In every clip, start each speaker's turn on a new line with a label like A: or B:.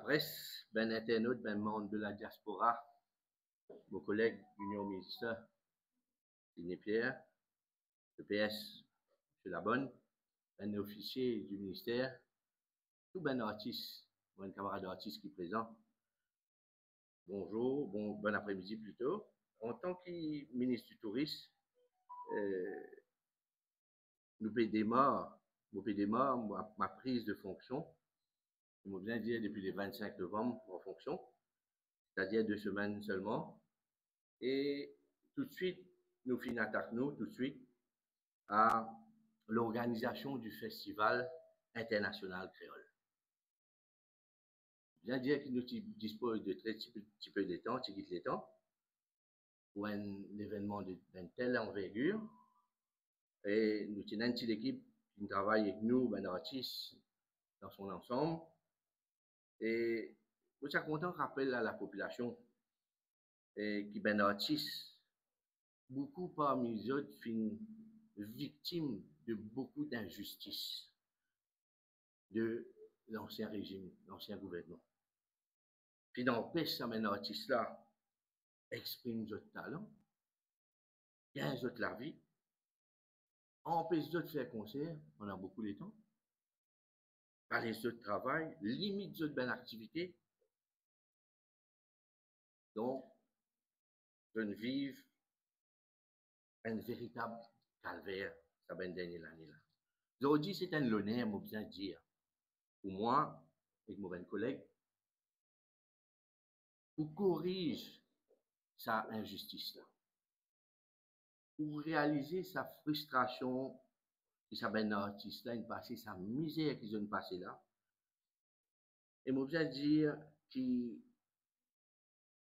A: presse, ben internaute, ben monde de la diaspora, vos collègues d'Union ministre, Sidney Pierre, le PS, M. Labonne, ben officier du ministère, tout ben artiste, bon camarade artiste qui est présent. Bonjour, bon après-midi plutôt. En tant que ministre du Tourisme, nous démarre ma prise de fonction. Je me bien dire depuis le 25 novembre en fonction, c'est-à-dire 2 semaines seulement. Et tout de suite, nous attaquons tout de suite à l'organisation du Festival international créole. Je viens dire que nous disposons de très petit peu de temps, les temps, pour un événement d'une telle envergure. Et nous tenons une petite équipe qui travaille avec nous, ben artistes, dans son ensemble. Et nous sommes contents de rappeler à la population qui ben artistes, beaucoup parmi eux sont victimes de beaucoup d'injustices de l'ancien régime, l'ancien gouvernement. Puis d'empêcher ça, un artiste-là exprime notre talent, gagne notre la vie, empêche d'autres de faire concert, on a beaucoup de temps, parler de travail, limite d'autres belles activités. Donc, je ne vive un véritable calvaire, ça ben dernière année là. Aujourd'hui, c'est un honneur, moi bien dire, pour moi, avec mon collègue, pour corriger sa injustice-là, pour réaliser sa frustration, et sa ben artiste-là, une passé, sa misère qu'ils ont passé là. Et moi bien dire que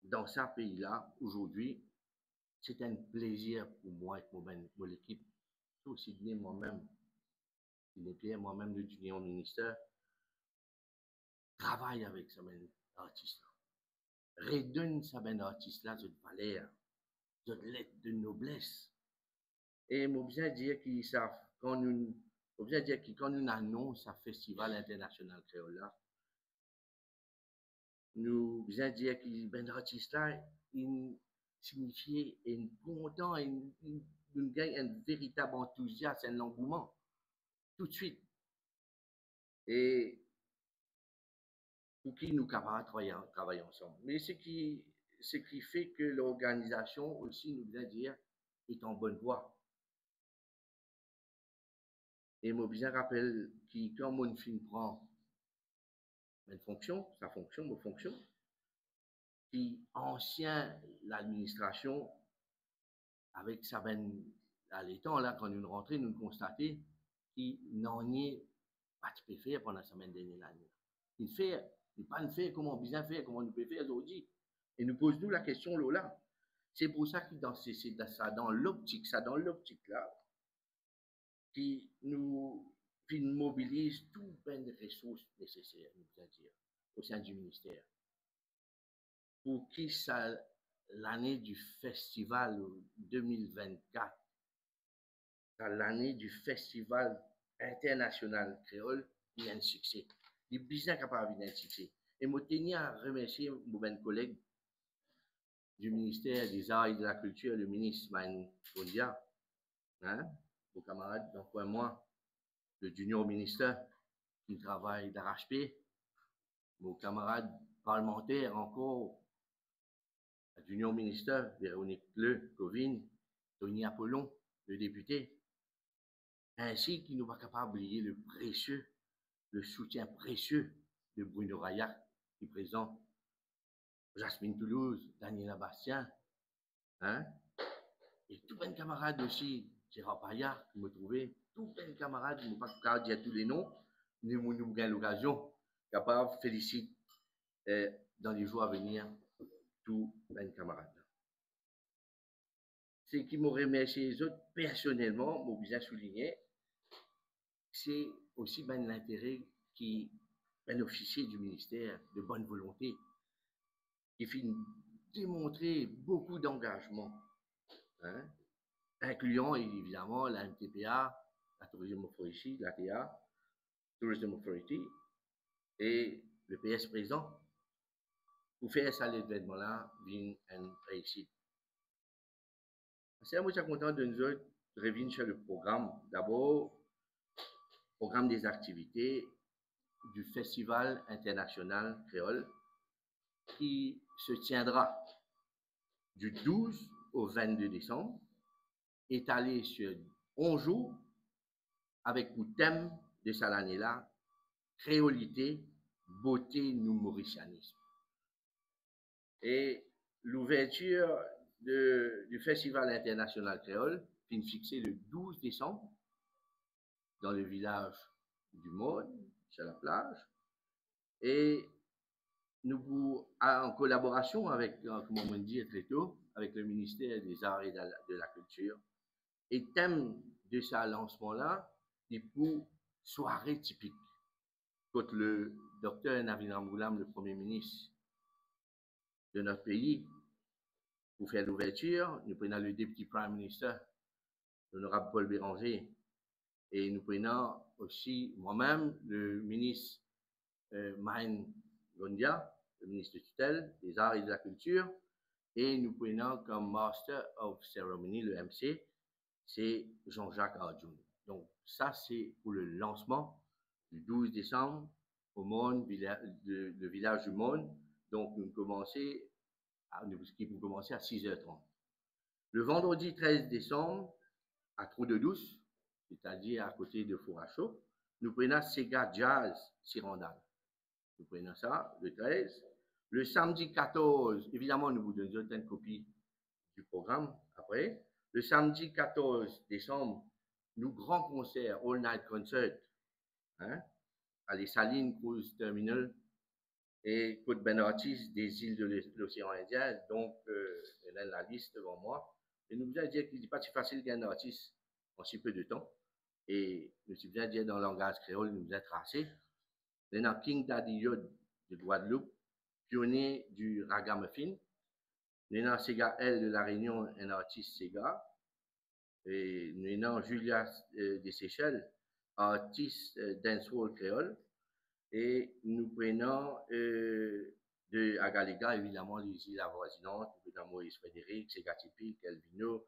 A: dans ce pays-là, aujourd'hui, c'est un plaisir pour moi et pour mon équipe, tout Sidney, moi-même, Sidney Pierre, moi-même, le junior ministère, travaille avec ce ben artiste-là. Redonne ce ben artiste-là de valeur, de lettre de noblesse. Et moi bien dire qu'ils savent, quand nous annonçons un festival international créole là, nous bien dire que ben artiste là, il signifie un content, une gagne un véritable enthousiasme, un engouement, tout de suite. Et pour qui nous capables de travailler ensemble. Mais ce qui fait que l'organisation aussi, nous bien dire, est en bonne voie. Et moi bien rappelle que quand mon film prend une fonction, sa fonction, ma fonction, qui ancien l'administration, avec sa ben, à l'étang, là, quand nous rentrons, nous constatons qu'il n'en est pas de faire pendant la semaine dernière. Il fait, il pas fait comment bien faire, comment nous peut faire aujourd'hui. Et nous posons-nous la question là. C'est pour ça que dans l'optique là, qui nous mobilise toutes les ressources nécessaires, nous allons dire, au sein du ministère. Pour qui ça, l'année du festival 2024, l'année du festival international créole, il y a un succès. Il est bien capable d'un succès. Et je tiens à remercier mon collègue du ministère des Arts et de la Culture, le ministre Man Bondia, hein, vos camarades, donc moi, le junior ministère qui travaille d'arrache-pied, vos camarades parlementaires encore, le junior ministère, Véronique Le, Covine, Tony Apollon, le député, ainsi qu'il n'est pas capable d'oublier le soutien précieux de Bruno Raillac, qui est présent, Jasmine Toulouse, Daniela Bastien, hein, et tous les camarades aussi, Gérard Payard, qui me trouvait, tous les camarades, je ne vais pas capable dire tous les noms, nous avons l'occasion, capable de féliciter dans les jours à venir tous les camarades. Ce qui m'aurait remercié les autres personnellement, m'ont bien souligné, c'est aussi ben, l'intérêt qui un officier du ministère de bonne volonté qui fait démontrer beaucoup d'engagement, hein, incluant évidemment la MTPA, la Tourism Authority, l'ATA, Tourism Authority et le PS présent, pour faire ça, l'événement-là, vient une réussite. C'est moi, je suis content de nous autres revenir sur le programme. D'abord, programme des activités du Festival international créole qui se tiendra du 12 au 22 décembre, étalé sur 11 jours, avec pour thème de cette année-là, créolité, beauté, nous mauricianisme. Et l'ouverture du Festival international créole finit fixée le 12 décembre dans le village du Monde, sur la plage. Et nous, en collaboration avec, comme on dit très tôt, avec le ministère des Arts et de la Culture, et thème de ce lancement-là, c'est pour soirée typique. Quand le docteur Navin Ramgoolam, le Premier ministre de notre pays, pour faire l'ouverture, nous prenons le Deputy Prime Minister, l'honorable Paul Béranger, et nous prenons aussi moi-même le ministre Mahin Gondia, le ministre de tutelle des Arts et de la Culture, et nous prenons comme Master of Ceremony, le MC, c'est Jean-Jacques Arjoun. Donc, ça, c'est pour le lancement du 12 décembre au Monde, le village du Monde. Donc, nous commençons à 6h30. Le vendredi 13 décembre, à Trou-de-Douce, c'est-à-dire à côté de Four-à-Chaud, nous prenons Sega Jazz Sirandal. Nous prenons ça, le 13. Le samedi 14, évidemment, nous vous donnons une copie du programme après. Le samedi 14 décembre, nous grand concert, all night concert, hein, à les Salines Cruise Terminal et Côte Ben Artiste des îles de l'océan Indien. Donc, il y a la liste devant moi. Et nous voulons dire qu'il n'est pas si facile qu'un artiste en si peu de temps. Et nous voulons dire dans le langage créole, nous avons tracé. Il y a King Daddy Yod de Guadeloupe, pionnier du ragamuffin. Il y a Sega L de la Réunion, un artiste Sega. Et nous avons Julia des Seychelles, artiste dancehall créole. Et nous prenons de Agalega, évidemment, les îles avoisinantes, nous prenons Maurice Frédéric, Sega Typique, Elvino,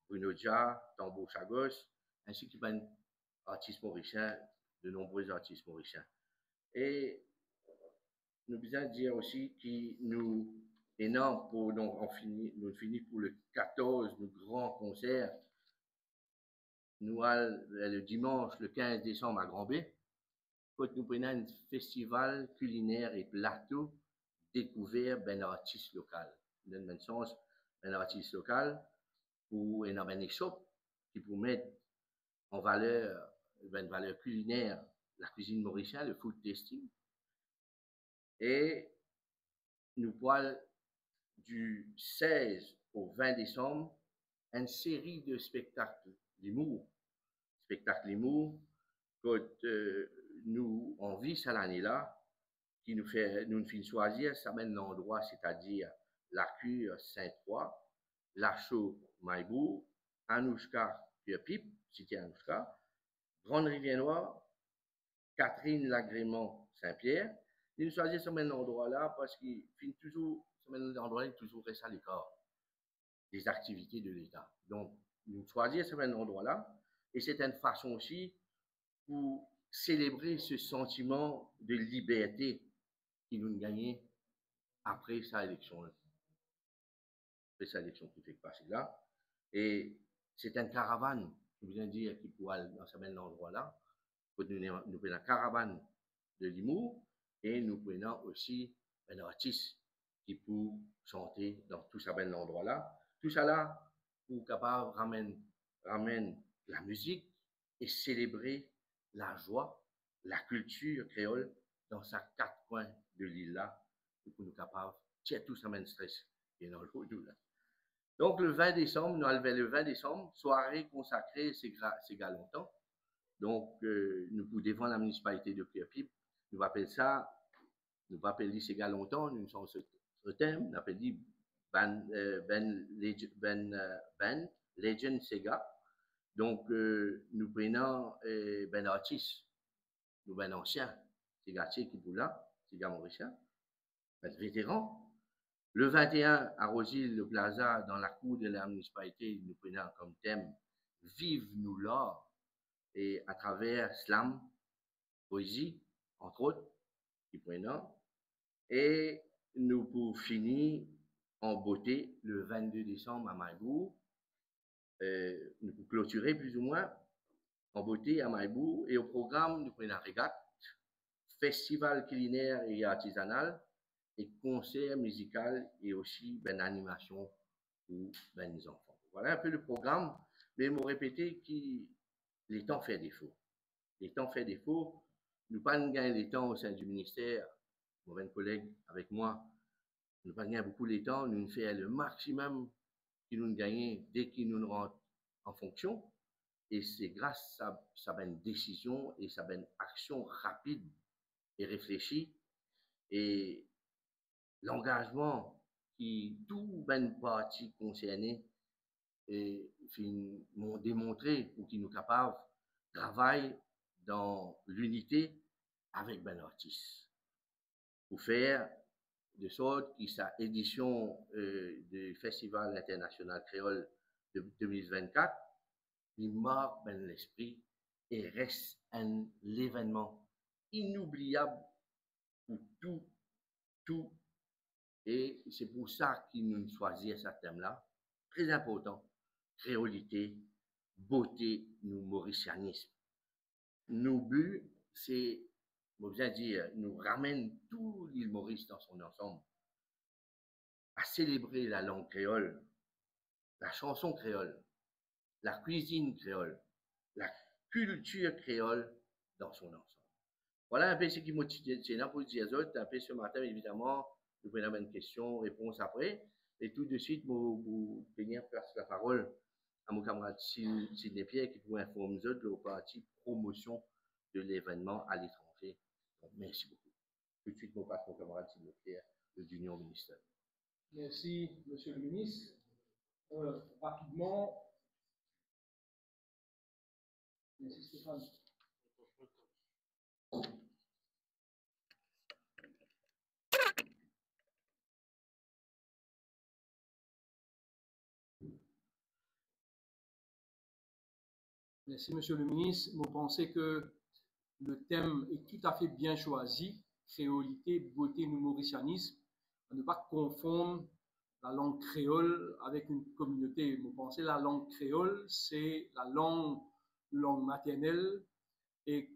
A: Bruno Dja, Tambo Chagos, ainsi que ben artistes mauriciens, de nombreux artistes mauriciens. Et nous besoin dire aussi que nous, énorme pour, donc nous finit pour le 14, le grand concert, nous le dimanche, le 15 décembre à Grand-B, quand nous prenons un festival culinaire et plateau découvert d'un artiste local. Dans le même sens, un artiste local pour un shop qui pour mettre en valeur, une valeur culinaire, la cuisine mauricienne, le food tasting. Et nous parlons du 16 au 20 décembre, une série de spectacles d'humour. Spectacles d'humour, que nous, on vit cette année-là, qui nous fait choisir, ça mène l'endroit, c'est-à-dire la Cure Saint-Croix, La Chaux Maïbourg, Anouchka Pierre-Pipe, cité Anouchka, Grande Rivière-Noire, Catherine Lagrément Saint-Pierre. Ils nous choisissent ce même endroit-là parce qu'il finit toujours, ce même endroit-là est toujours resté à l'écart des activités de l'État. Donc, nous choisissons ce même endroit-là et c'est une façon aussi pour célébrer ce sentiment de liberté qui nous gagnait après sa élection. Après sa élection qui fait passer là. Et c'est une caravane, je viens de dire, qui pourra aller dans ce même endroit-là. Nous prenons la caravane de l'humour et nous prenons aussi un artiste qui peut chanter dans tout ce même endroit-là. Tout ça là, pour capable ramène la musique et célébrer la joie, la culture créole dans sa quatre coins de l'île-là, pour nous capables de tirer tout ça même stress et dans le là. Donc, le 20 décembre, nous arrivons le 20 décembre, soirée consacrée, c'est longtemps. Donc, nous pouvons défendre la municipalité de Pierre-Pipe. Nous appelons ça, nous appelons ces gars longtemps, nous sommes ce thème, nous appelons Ben Legend Sega. Donc, nous prenons Ben artiste, nous Ben ancien, Sega qui est là, Sega mauricien, Ben vétéran, Le 21, à Rosil, le Plaza, dans la cour de la municipalité, nous prenons comme thème « Vive-nous l'or » et à travers slam, poésie, entre autres, qui prenons. Et nous pour finir en beauté le 22 décembre à Maïbourg. Nous pour clôturer plus ou moins en beauté à Maïbourg. Et au programme, nous prenons la régate, festival culinaire et artisanal, et concert musical et aussi une animation pour les enfants. Voilà un peu le programme, mais il m'a répété que les temps fait défaut. Les temps fait défaut. Nous pas gagner les temps au sein du ministère, mon collègue avec moi, nous pas gagner beaucoup les temps, nous faisons le maximum que nous gagnons dès que nous rentrons en fonction. Et c'est grâce à sa décision et sa action rapide et réfléchie et l'engagement qui tout parti concerné m'ont démontré ou qui nous capables de travailler dans l'unité avec ben artiste pour faire de sorte que sa édition du Festival international créole de 2024 il marque ben l'esprit et reste un événement inoubliable pour tout. Et c'est pour ça qu'ils nous choisissent ce thème-là. Très important. Créolité, beauté, nous mauricianisme. Nos buts, c'est, on va dire, nous ramène tout l'île Maurice dans son ensemble à célébrer la langue créole, la chanson créole, la cuisine créole, la culture créole dans son ensemble. Voilà un peu ce qui motive pour dire un peu ce matin, évidemment, nous prenons une question, réponse après. Et tout de suite, vous venir faire la parole à mon camarade Sidney Pierre qui vous informe de la partie promotion de l'événement à l'étranger. Donc, merci beaucoup. Tout de suite, je passe mon camarade Sidney Pierre de l'Union ministère.
B: Merci, monsieur le ministre. Rapidement, merci Stéphane. Merci, monsieur le ministre. Vous pensez que le thème est tout à fait bien choisi, créolité, beauté, mauricianisme, à ne pas confondre la langue créole avec une communauté. Vous pensez que la langue créole, c'est la langue maternelle et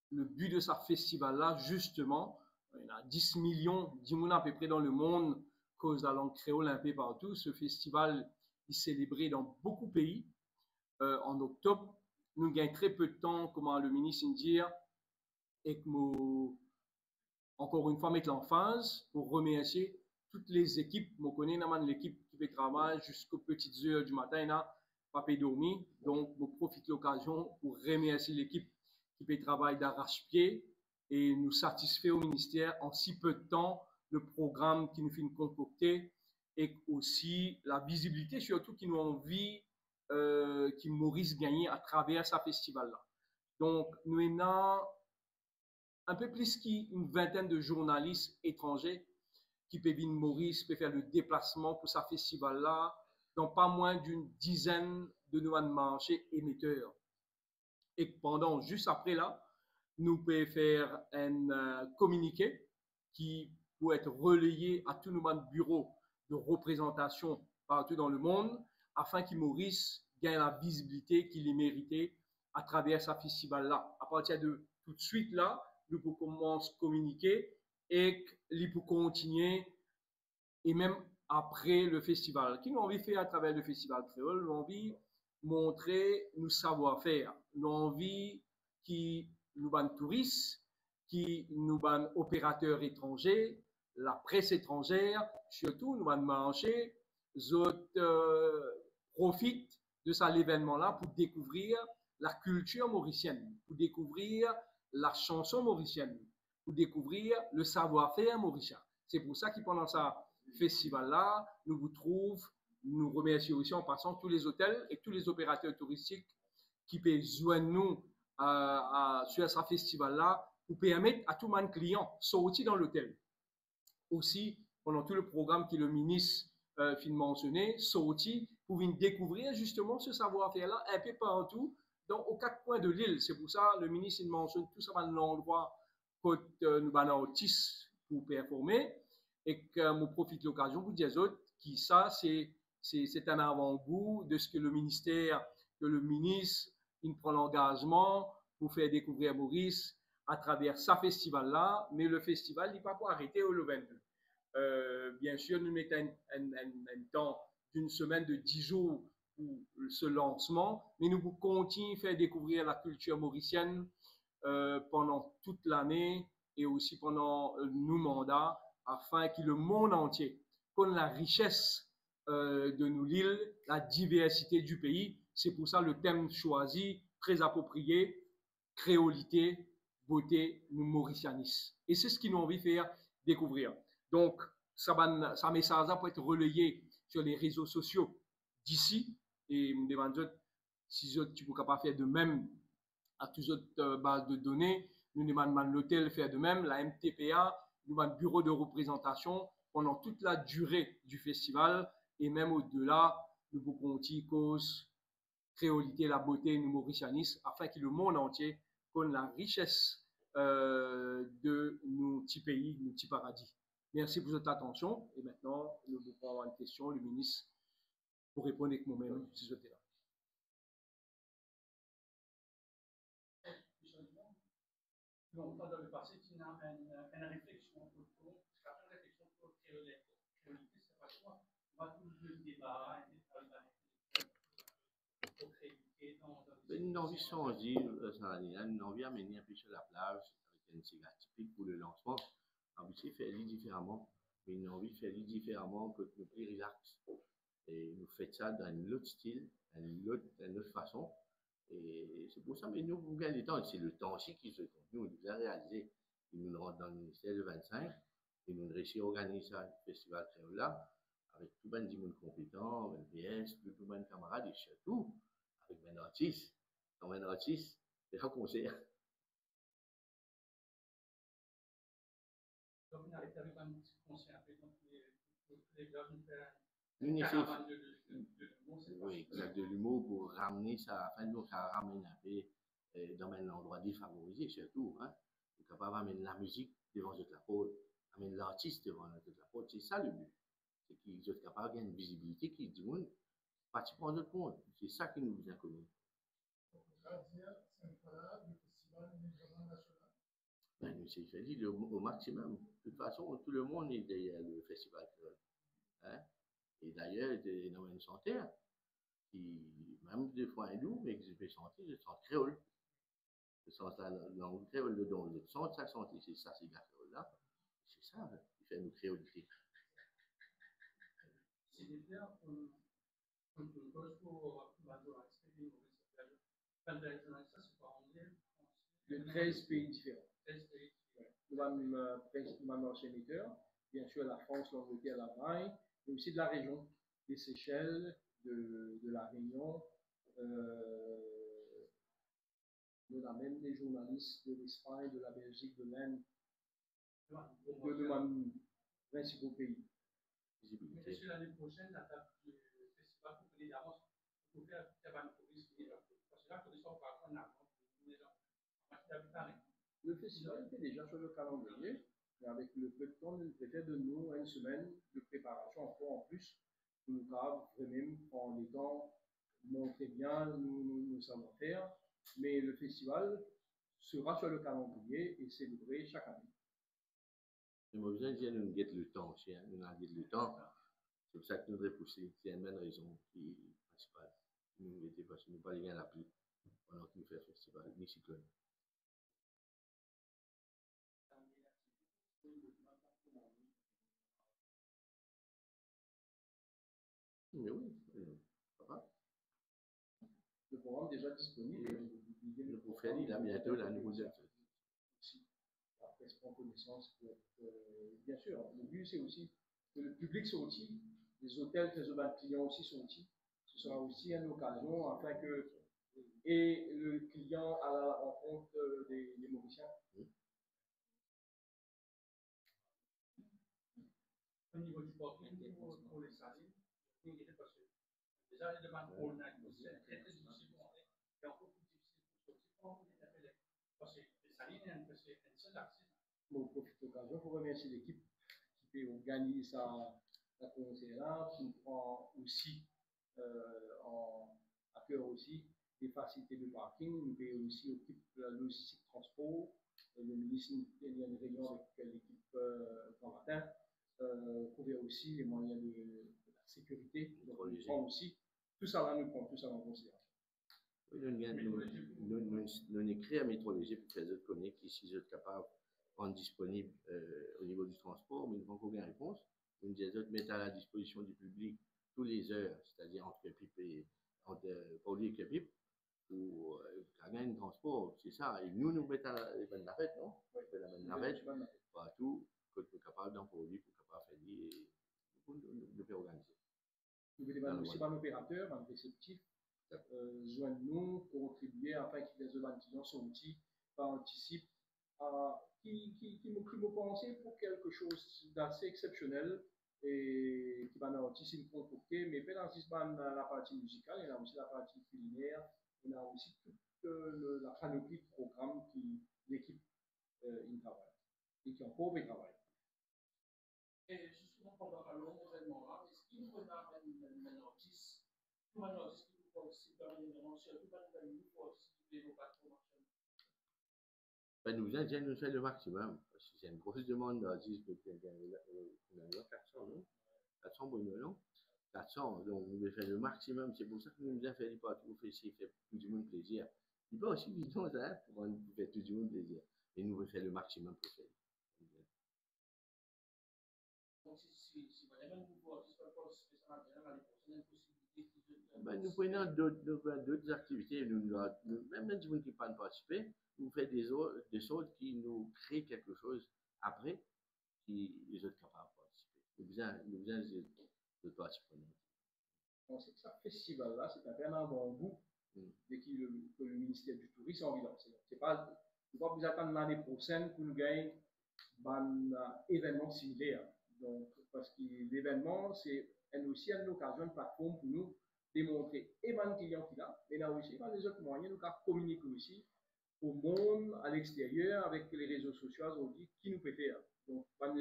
B: le but de ce festival-là, justement, il y a 10 millions, 10 millions à peu près dans le monde, cause la langue créole un peu partout. Ce festival est célébré dans beaucoup de pays. En octobre, nous gagnons très peu de temps, comment le ministre dit, et que nous, encore une fois, mettre l'emphase pour remercier toutes les équipes. Je connais l'équipe qui fait travail jusqu'aux petites heures du matin, pas pu dormir. Donc, je profite de l'occasion pour remercier l'équipe qui fait travail d'arrache-pied et nous satisfait au ministère en si peu de temps le programme qui nous fait concocter et aussi la visibilité, surtout qui nous envie qui Maurice gagner à travers ce festival-là. Donc, nous avons un peu plus qu'une vingtaine de journalistes étrangers qui peuvent venir Maurice, peuvent faire le déplacement pour ce festival-là, dans pas moins d'une dizaine de nos marchés émetteurs. Et pendant, juste après là, nous pouvons faire un communiqué qui peut être relayé à tous nos bureaux de représentation partout dans le monde, afin que Maurice gagne la visibilité qu'il est mérité à travers ce festival-là. À partir de tout de suite là, nous pouvons commencer à communiquer et nous pouvons continuer et même après le festival. Qui nous envie de faire à travers le festival créole, nous envie montrer nos savoir-faire, nous envie qui nous ban touristes, qui nous ban opérateurs étrangers, la presse étrangère, surtout nous ban marchés, autres profitent de cet événement-là pour découvrir la culture mauricienne, pour découvrir la chanson mauricienne, pour découvrir le savoir-faire mauricien. C'est pour ça que pendant ça festival-là, nous vous trouvons, nous remercions aussi en passant tous les hôtels et tous les opérateurs touristiques qui peuvent joindre nous sur ce festival-là pour permettre à tout le monde client sortir dans l'hôtel. Aussi, pendant tout le programme que le ministre fin mentionné, sorti pour venir découvrir justement ce savoir-faire-là un peu partout, aux 4 coins de l'île. C'est pour ça que le ministre il mentionne tout ça dans l'endroit où nous avons artistes pour performer et que je profite de l'occasion pour dire aux autres que ça, c'est un avant-goût de ce que le ministère, que le ministre, il prend l'engagement pour faire découvrir Maurice à travers sa festival-là, mais le festival n'est pas pour arrêter au le 22. Bien sûr, nous mettons un temps d'une semaine de 10 jours pour ce lancement, mais nous continuons à faire découvrir la culture mauricienne pendant toute l'année et aussi pendant nos mandats, afin que le monde entier connaisse la richesse de nos îles, la diversité du pays. C'est pour ça le thème choisi, très approprié, créolité, beauté, nous mauricianisme. Et c'est ce qu'ils nous envie de faire découvrir. Donc, ça message peut être relayé sur les réseaux sociaux d'ici. Et me demande si tu peux pas faire de même à toutes les autres bases de données. Nous demandons l'hôtel de faire de même, la MTPA, nous demandons le bureau de représentation pendant toute la durée du festival et même au-delà, nous pouvons cause créolité, la beauté, nous mauricianisme, afin que le monde entier connaisse la richesse de nos petits pays, nos petits paradis. Merci pour votre attention. Et maintenant, nous pouvons avoir une question, le ministre, pour répondre avec moi-même, si vous êtes là. Donc, dans le passé, il y a une réflexion autour, parce qu'après une réflexion autour de créolité, c'est pas quoi. On va tout le débat,
A: une envie de changer, une envie d'amener un peu sur la plage avec une cigare typique pour le lancement. Envie de faire différemment, mais une envie de faire différemment que nous plus relax. Et nous faisons ça dans un autre style, une autre façon. Et c'est pour ça, mais nous, vous gagnez le temps. C'est le temps aussi qui se compte. Nous, on nous a réalisé. Ils nous rentrent dans le ministère le 25. Et nous réussissons à organiser ça, le festival créole là, avec tout le monde compétent, avec le PS, tout le monde camarades, et surtout, avec un artiste. Dans un artiste, c'est un concert.
B: Donc, on arrive avec un petit concert, donc les gars nous font
A: oui, exact, de l'humour pour ramener ça, afin de nous ramener un peu dans un endroit défavorisé, surtout. Hein. On est capable d'amener la musique devant toute la faute, amener l'artiste devant toute la faute. C'est ça le but. C'est qu'ils soient capables d'avoir une visibilité qui dit, oui, pratiquement de compte. C'est ça qui nous vient commun. Ben, nous, c'est fait au maximum. De toute façon, tout le monde est derrière le festival. Hein? Et d'ailleurs, dans une santé, qui, même des fois hindou, mais que je vais chanter, je chante créole. Je chante la langue créole, le don, je chante sa santé, c'est ça, c'est la créole là. C'est ça, qui fait nous créolité.
B: C'est clair, on pose pour de 13 pays différents. 13 pays différents. Nous avons un sénateur, bien sûr la France, l'Angleterre, l'Allemagne, mais aussi de la région, des Seychelles, de la Réunion. Nous avons même des journalistes de l'Espagne, de la Belgique, de l'Inde, de nos principaux pays. Mais sur l'année prochaine, la date du festival, vous venez d'avance, vous pouvez faire un tourisme, parce que là, pour l'histoire, par contre, le festival était déjà sur le calendrier, mais avec le peu de temps, nous préférons de nous une semaine de préparation encore en plus, pour nous vraiment prendre le temps, montrer bien nos savoir-faire, mais le festival sera sur le calendrier et célébré chaque année.
A: Nous avons besoin de dire nous guette le temps aussi, hein. Nous avons le temps. C'est pour ça que nous devons pousser. C'est une bonne raison qui est principale. Nous n'étions pas, nous pas rien à la pluie pendant que nous faisons le festival, ni cyclone. Mais oui, papa.
B: Le programme est déjà disponible.
A: Le prophète, il a bientôt la nouvelle.
B: La presse prend connaissance. Bien sûr, le but c'est aussi que le public soit aussi, les hôtels, les clients aussi sont aussi. Ce sera aussi une occasion afin que et le client à la rencontre des Mauriciens. au niveau du parking pour les salines, parce que déjà les demandes pour le c'est très très difficile pour aller. Et encore plus difficile pour sortir quand on est appelé. Parce que les salines, c'est un seul accès. Bon, profite de l'occasion pour remercier l'équipe qui organise sa concert, qui prend aussi à cœur aussi les facilités de parking, nous payons aussi occupe la logistique transport. Le ministre a une réunion avec l'équipe ce matin, couvert aussi les moyens de la sécurité. Donc, nous prend aussi, tout ça là, nous prend tout ça en considération.
A: Oui, nous écrivons à Métrologie pour que les autres connaissent qui, si sont capables de rendre disponible au niveau du transport, mais nous n'avons aucune réponse. Nous les autres mettent à la disposition du public tous les heures, c'est-à-dire entre pipe et Pauli et pipe, pour gagner un transport, c'est ça. Et nous mettons à la navette, non?
B: Oui,
A: la navette, partout, que nous sommes capables d'en produire, pour capable de faire et nous pouvons organiser.
B: Nous demandons aussi par l'opérateur, un réceptif, joindre-nous, contribuer afin que les étudiants sont outils, participent qui me pensait pour quelque chose d'assez exceptionnel et qui va nous aussi concocter, mais pas dans la partie musicale, il y a aussi la partie culinaire, il y a aussi toute la panoplie de programmes qui l'équipe travaille et qui en pauvre travaille. Et justement, pendant un long événement là, est-ce qu'il nous donne un artiste, tout un artiste qui nous participe dans l'événement, surtout dans les pour participer aux plateformes marchandes?
A: Ben, nous allons nous faire le maximum, parce que c'est une grosse demande d'artistes, on a 400, non? 400 bonhommes, non? 400, donc nous devons faire le maximum, c'est pour ça que nous avons fait les partout, fait tout du monde plaisir. Il peut aussi dire non, ça, pour faire tout du monde plaisir, et nous devons faire le maximum pour faire.
B: Donc, si vraiment nous pouvons spécialement l'année prochaine, possibilité
A: ben, nous prenons d'autres activités, même les gens qui ne peuvent pas participer, nous faisons des choses qui nous créent quelque chose après, qui les autres capables de participer. Nous besoin de participer.
B: On sait que ce festival-là, c'est un vraiment bon goût dès que le ministère du Tourisme a envie de lancer. C'est pas, nous ne pouvons pas vous attendre l'année prochaine pour nous gagner un événement similaire. Donc, parce que l'événement, c'est aussi une occasion, une plateforme pour nous démontrer et les clients qu'il a, mais là aussi, les autres moyens, nous communiquer aussi au monde, à l'extérieur, avec les réseaux sociaux, aujourd'hui, qui nous peut faire. Donc, pendant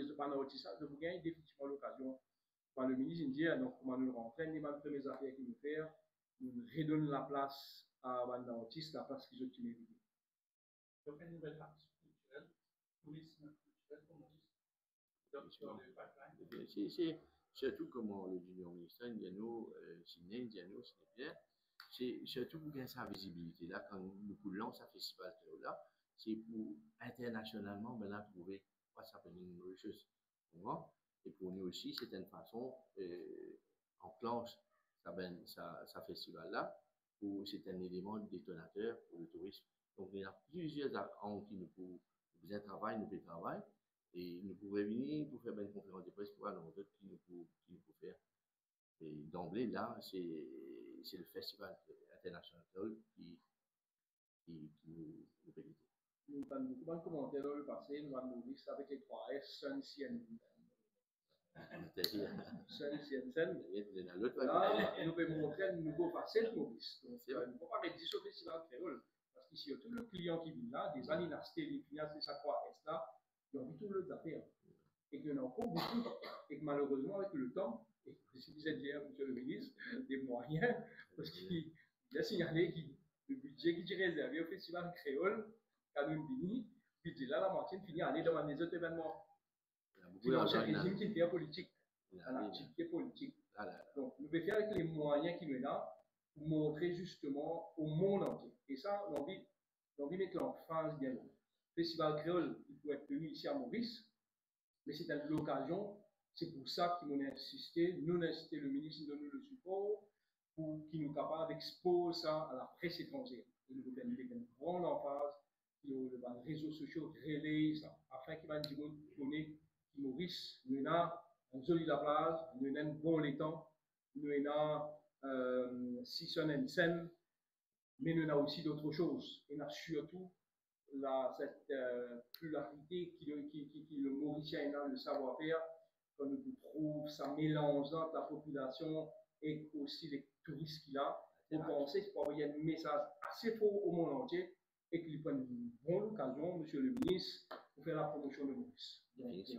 B: ça, je vous gagne définitivement l'occasion. Quand le ministre dit, donc, comment nous rentrer, les premières affaires qu'il nous fait, nous redonnons la place à l'artiste, la place qu'ils ont utilisée. Donc, une nouvelle partie culturelle, tourisme culturel, comme on dit.
A: C'est surtout comment le junior ministre indiano, c'est bien. C'est surtout pour gagner sa visibilité. Là, quand nous lançons un festival là, c'est pour internationalement maintenant trouver what's happening in Mauritius. Et pour nous aussi, c'est une façon enclenche sa festival là, où c'est un élément détonateur pour le tourisme. Donc il y a plusieurs angles qui nous pouvons travailler, nous pouvons travailler. Et nous pouvons venir pour faire une conférence de presse pour aller dans d'autres qui nous pouvons faire. Et d'emblée, là, c'est le festival international qui nous fait du tout.
B: Nous avons beaucoup de commentaires dans le passé, nous avons nourri ça avec les 3 S, Sun, Sien. Sun, Sien, Sen. Là, nous pouvons montrer une nouvelle facette Maurice. Donc, nous ne pouvons pas mettre 10 au festival créole. Parce qu'ici, il y a tout le client qui vient là, des années nastés, les clients, c'est ça 3S là. Ils ont envie de tout le affaires. Et qu'il y en a encore beaucoup. Et que malheureusement, avec le temps, et si vous êtes hier, monsieur le ministre, des moyens, parce qu'il a signalé que le budget qui est réservé au festival créole, quand nous fini, puis là, la moitié finit à aller dans les autres événements. C'est un régime qui est politique, une activité politique. Donc, nous devons faire avec les moyens qui nous là pour montrer justement au monde entier. Et ça, on a envie de mettre l'emphase bien loin. Le festival créole, il peut être tenu ici à Maurice, mais c'est l'occasion, c'est pour ça qu'ils m'ont insisté, nous incité le ministre de nous le support, pour qu'il nous capable d'exposer ça à la presse étrangère. Et nous devons mettre une grande emphase, les réseaux sociaux relaient ça, afin qu'il va nous donner que Maurice, nous avons un joli la plage, nous avons un bon l'étang, nous avons 6 scène, mais nous avons aussi d'autres choses. Et nous avons surtout cette pluralité qui le Mauricien a le savoir-faire, quand nous trouvons ça mélangeant la population et aussi les touristes qu'il a. Vous pensez qu'il y a un message assez fort au monde entier et qu'il prenne une bonne occasion, monsieur le ministre, pour faire la promotion de Maurice.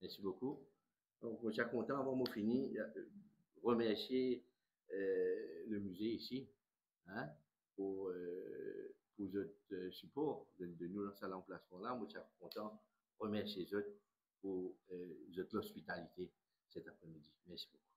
A: Merci beaucoup. Donc, je suis content avant de finir, remercier le musée ici pour votre support de nous lancer l'emplacement là. Moi, je suis content de remercier eux pour votre hospitalité cet après-midi. Merci beaucoup.